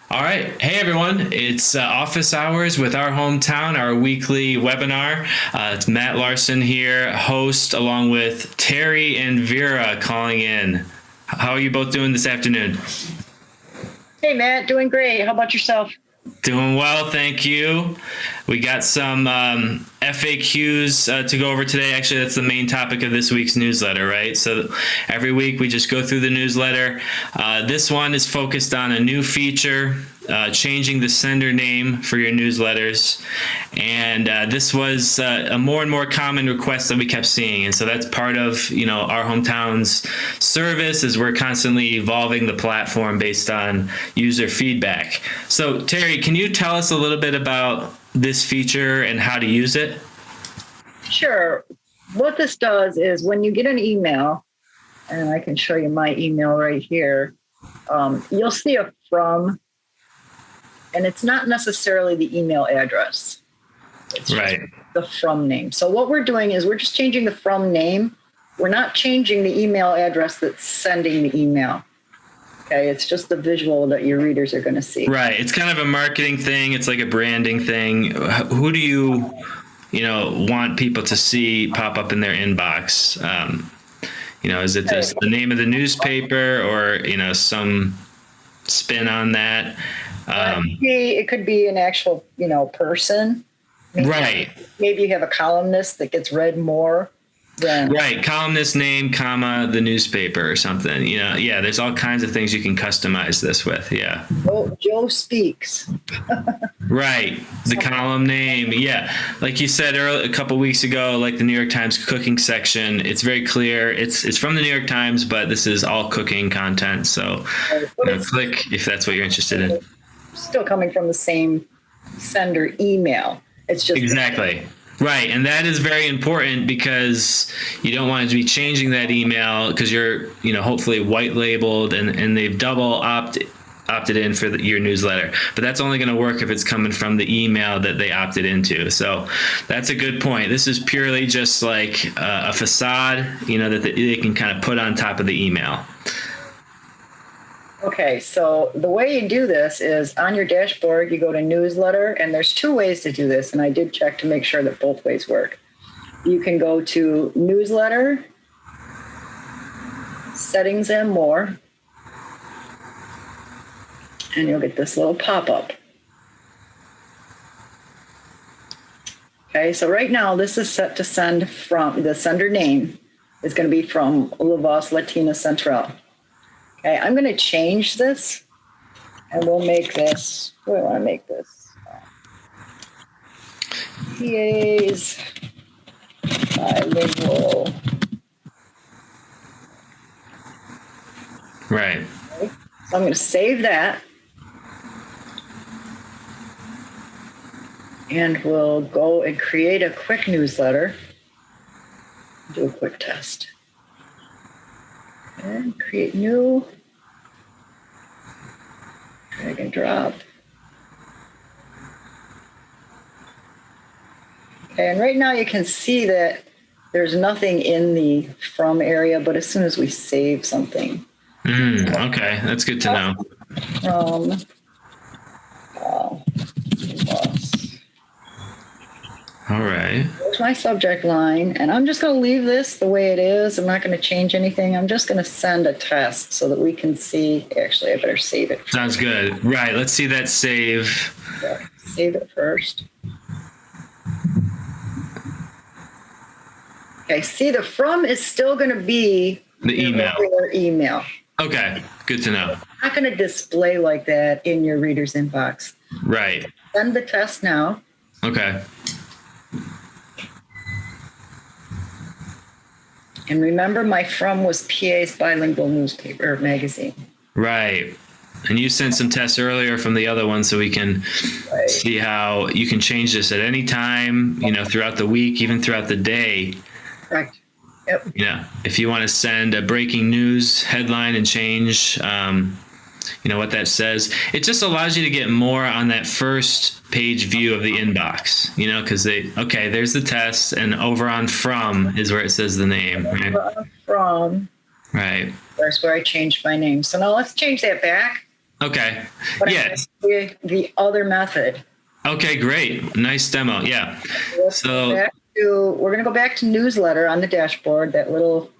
All right. Hey, everyone. It's office hours with our hometown, our weekly webinar. It's Matt Larson here, host, along with Teri and Vera calling in. How are you both doing this afternoon? Hey, Matt, doing great. How about yourself? Doing well, thank you. We got some FAQs to go over today. Actually, that's the main topic of this week's newsletter, right? So every week we just go through the newsletter. This one is focused on a new feature, changing the sender name for your newsletters. And this was a more and more common request that we kept seeing. And so that's part of, our hometown's service is we're constantly evolving the platform based on user feedback. So Teri, can you tell us a little bit about this feature and how to use it? Sure. What this does is when you get an email, and I can show you my email right here, you'll see a from, and it's not necessarily the email address. It's just the from name. So what we're doing is we're just changing the from name. We're not changing the email address that's sending the email. Okay, it's just the visual that your readers are going to see. Right. It's kind of a marketing thing. It's like a branding thing. Who do you want people to see pop up in their inbox? Is it just the name of the newspaper or, some spin on that? It could be an actual, person. Right. Maybe you have a columnist that gets read more. Right. Columnist name, comma, the newspaper or something. Yeah, there's all kinds of things you can customize this with. Yeah. Joe speaks. Right. The column name. Yeah. Like you said a couple weeks ago, like the New York Times cooking section, it's very clear. It's from the New York Times, but this is all cooking content. So click if that's what you're interested in. Still coming from the same sender email. It's just exactly. Right. And that is very important because you don't want to be changing that email because you're, hopefully white labeled and they've double opted in for your newsletter. But that's only going to work if it's coming from the email that they opted into. So that's a good point. This is purely just like a facade, that they can kind of put on top of the email. Okay, so the way you do this is on your dashboard, you go to newsletter, and there's two ways to do this, and I did check to make sure that both ways work. You can go to newsletter, settings and more, and you'll get this little pop-up. Okay, so right now this is set to send from, the sender name is going to be from La Voz Latina Central. Okay, I'm going to change this, and we'll make this, what do I want to make this? PA's bilingual. Right. Okay. So I'm going to save that. And we'll go and create a quick newsletter. Do a quick test. And create new. Drag and drop. Okay, and right now you can see that there's nothing in the from area, but as soon as we save something. Okay, that's good to know. From all right. There's my subject line, and I'm just going to leave this the way it is. I'm not going to change anything. I'm just going to send a test so that we can see. Actually, I better save it. Sounds good. Right. Let's see that save. Yeah, save it first. Okay. See, the from is still going to be the email. Okay. Good to know. It's not going to display like that in your reader's inbox. Right. Send the test now. Okay. And remember, my from was PA's bilingual newspaper or magazine. Right. And you sent some tests earlier from the other one so we can see how you can change this at any time, throughout the week, even throughout the day. Correct. Yep. Yeah. If you want to send a breaking news headline and change, what that says, it just allows you to get more on that first page view of the inbox, because there's the test, and over on from is where it says the name. Right? From. Right. That's where I changed my name. So now let's change that back. Okay. But Yeah. the other method. Okay, great. Nice demo. Yeah. So We're going to go back to newsletter on the dashboard. That little,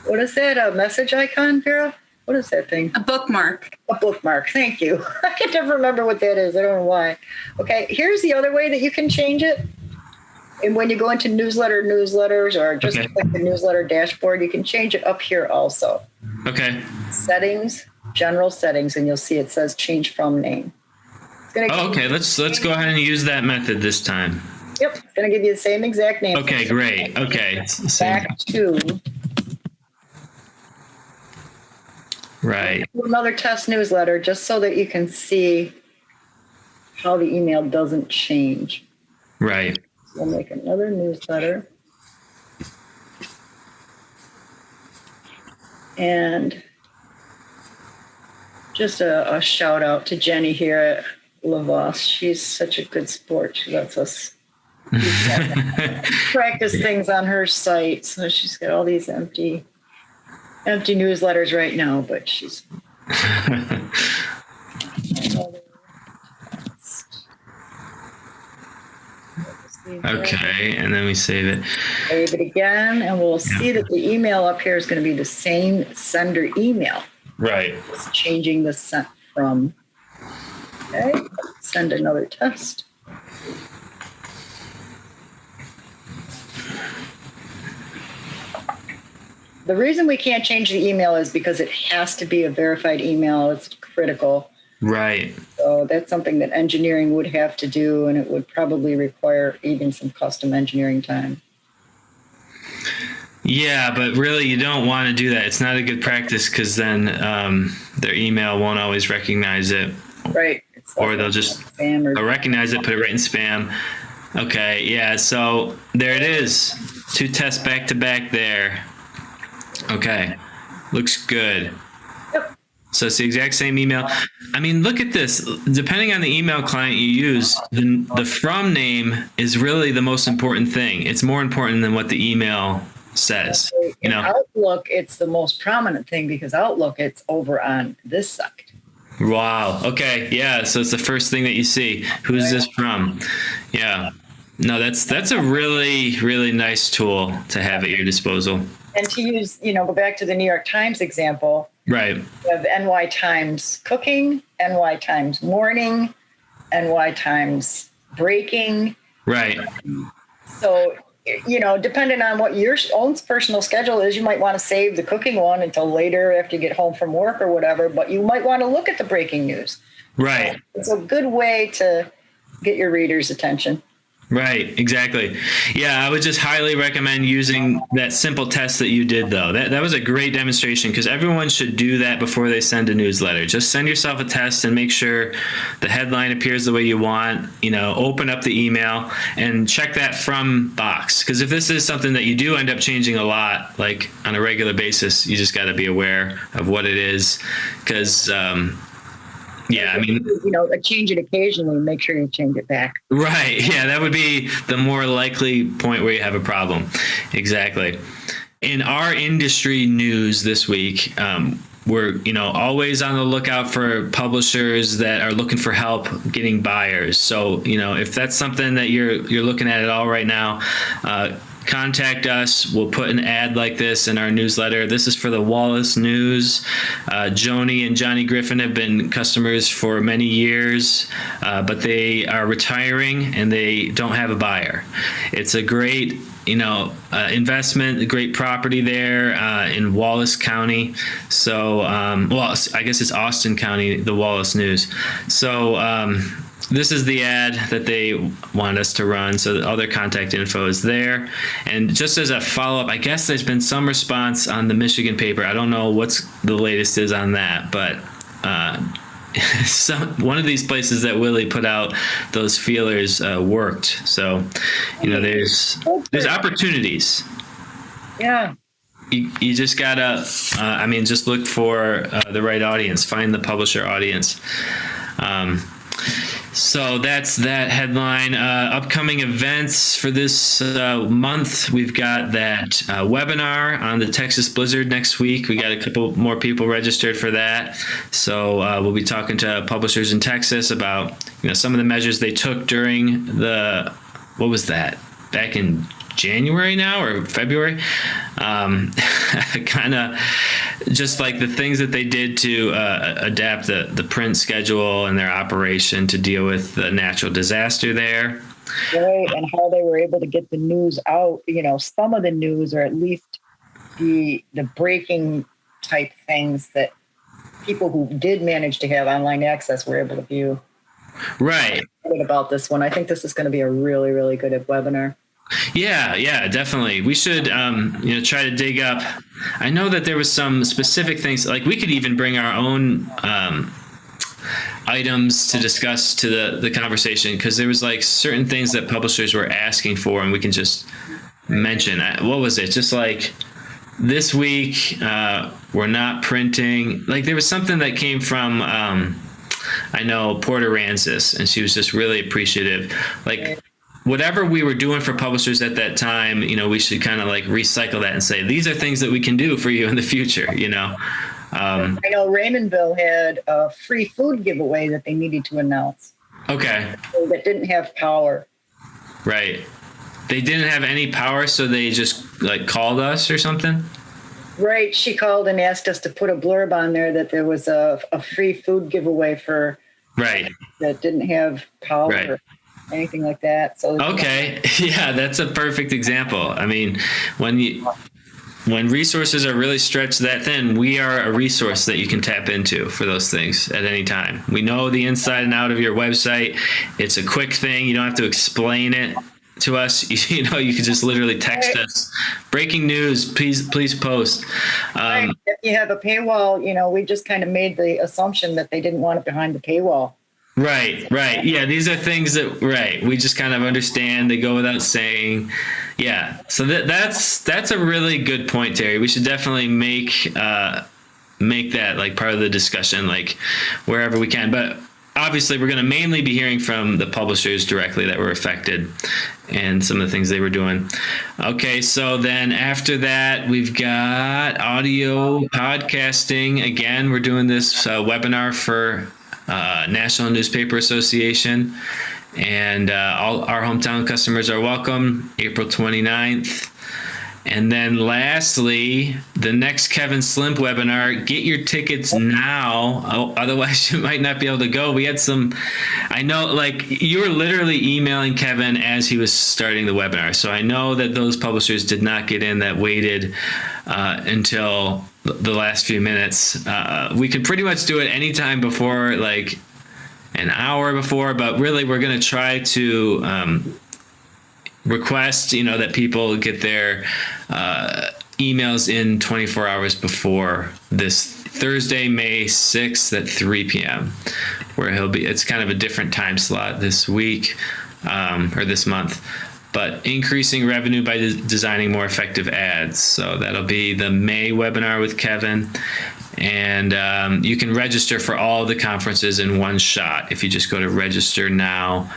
what is that? A message icon, Vera? What is that thing? A bookmark. A bookmark. Thank you. I can never remember what that is. I don't know why. Okay. Here's the other way that you can change it. And when you go into newsletters, or just click the newsletter dashboard, you can change it up here also. Okay. Settings, general settings, and you'll see it says change from name. Okay. Let's go ahead and use that method this time. Yep. It's going to give you the same exact name. Okay, great. Okay. Back to. Right. Another test newsletter just so that you can see how the email doesn't change. Right. We'll make another newsletter. And just a shout out to Jenny here at Lavos. She's such a good sport. She lets us practice things on her site. So she's got all these empty newsletters right now, but she's okay, and then we save it. Save it again, and we'll see that the email up here is going to be the same sender email. Right. It's changing the sent from. Okay, send another test. The reason we can't change the email is because it has to be a verified email. It's critical. Right. So that's something that engineering would have to do, and it would probably require even some custom engineering time. Yeah, but really you don't want to do that. It's not a good practice because then their email won't always recognize it. Right. Or they'll just they'll recognize it, put it right in spam. Okay, yeah, so there it is. 2 tests back to back there. Okay, looks good. Yep. So it's the exact same email. I mean, look at this. Depending on the email client you use, the from name is really the most important thing. It's more important than what the email says. You know, Outlook, it's the most prominent thing because Outlook, it's over on this side. Wow. Okay. Yeah. So it's the first thing that you see. Who's this from? Yeah. No, that's a really, really nice tool to have at your disposal. And to use, go back to the New York Times example. Right. You have NY Times cooking, NY Times morning, NY Times breaking. Right. So, depending on what your own personal schedule is, you might want to save the cooking one until later after you get home from work or whatever, but you might want to look at the breaking news. Right. So it's a good way to get your readers' attention. Right, exactly. Yeah, I would just highly recommend using that simple test that you did, though. That was a great demonstration because everyone should do that before they send a newsletter. Just send yourself a test and make sure the headline appears the way you want. Open up the email and check that from box. Because if this is something that you do end up changing a lot, like on a regular basis, you just got to be aware of what it is. Because yeah, I mean, change it occasionally. Make sure you change it back. Right. Yeah, that would be the more likely point where you have a problem. Exactly. In our industry news this week, we're always on the lookout for publishers that are looking for help getting buyers. So if that's something that you're looking at all right now, contact us. We'll put an ad like this in our newsletter. This is for the Wallace News. Joni and Johnny Griffin have been customers for many years, but they are retiring and they don't have a buyer. It's a great investment, a great property there in Wallace County. So, I guess it's Austin County, the Wallace News. So, this is the ad that they want us to run. So all their contact info is there. And just as a follow-up, I guess there's been some response on the Michigan paper. I don't know what's the latest is on that, but one of these places that Willie put out those feelers worked. So, there's opportunities. Yeah. You just gotta, just look for the right audience, find the publisher audience. So that's that headline. Upcoming events for this month. We've got that webinar on the Texas blizzard next week. We got a couple more people registered for that. So we'll be talking to publishers in Texas about some of the measures they took during what was that? Back in January now or February? Kind of just like the things that they did to adapt the print schedule and their operation to deal with the natural disaster there. Right, and how they were able to get the news out, some of the news, or at least the breaking type things that people who did manage to have online access were able to view. Right. Good about this one. I think this is going to be a really, really good webinar. Yeah, definitely. We should, try to dig up. I know that there was some specific things, like we could even bring our own items to discuss to the conversation, because there was like certain things that publishers were asking for, and we can just mention. What was it? Just like this week, we're not printing. Like there was something that came from, I know Porter Rancis, and she was just really appreciative. Like, whatever we were doing for publishers at that time, we should kind of like recycle that and say, these are things that we can do for you in the future, I know Raymondville had a free food giveaway that they needed to announce. Okay. That didn't have power. Right. They didn't have any power, so they just like called us or something? Right. She called and asked us to put a blurb on there that there was a free food giveaway for right that didn't have power. Right. Anything like that. So okay, yeah, that's a perfect example. I mean, when resources are really stretched that thin, we are a resource that you can tap into for those things at any time. We know the inside and out of your website. It's a quick thing. You don't have to explain it to us. You can just literally text us. Breaking news, please post. Right. If you have a paywall, we just kind of made the assumption that they didn't want it behind the paywall. Right. Yeah, these are things that, we just kind of understand. They go without saying. Yeah, so that's a really good point, Teri. We should definitely make that like part of the discussion, like wherever we can. But obviously, we're going to mainly be hearing from the publishers directly that were affected and some of the things they were doing. Okay, so then after that, we've got audio podcasting. Again, we're doing this webinar for National Newspaper Association, and all our hometown customers are welcome, April 29th. And then lastly, the next Kevin Slimp webinar, get your tickets now, otherwise you might not be able to go. We had I know, like, you were literally emailing Kevin as he was starting the webinar. So I know that those publishers did not get in that waited until the last few minutes. We could pretty much do it anytime before, like an hour before, but really we're going to try to request, that people get their emails in 24 hours before this Thursday, May 6th at 3 p.m., where it's kind of a different time slot this week or this month, but increasing revenue by designing more effective ads. So that'll be the May webinar with Kevin. And you can register for all the conferences in one shot if you just go to register now.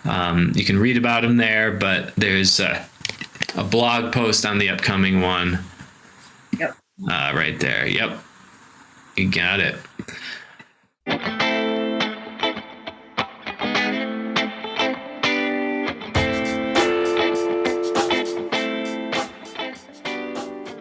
You can read about them there, but there's a blog post on the upcoming one. Yep. Right there. Yep. You got it.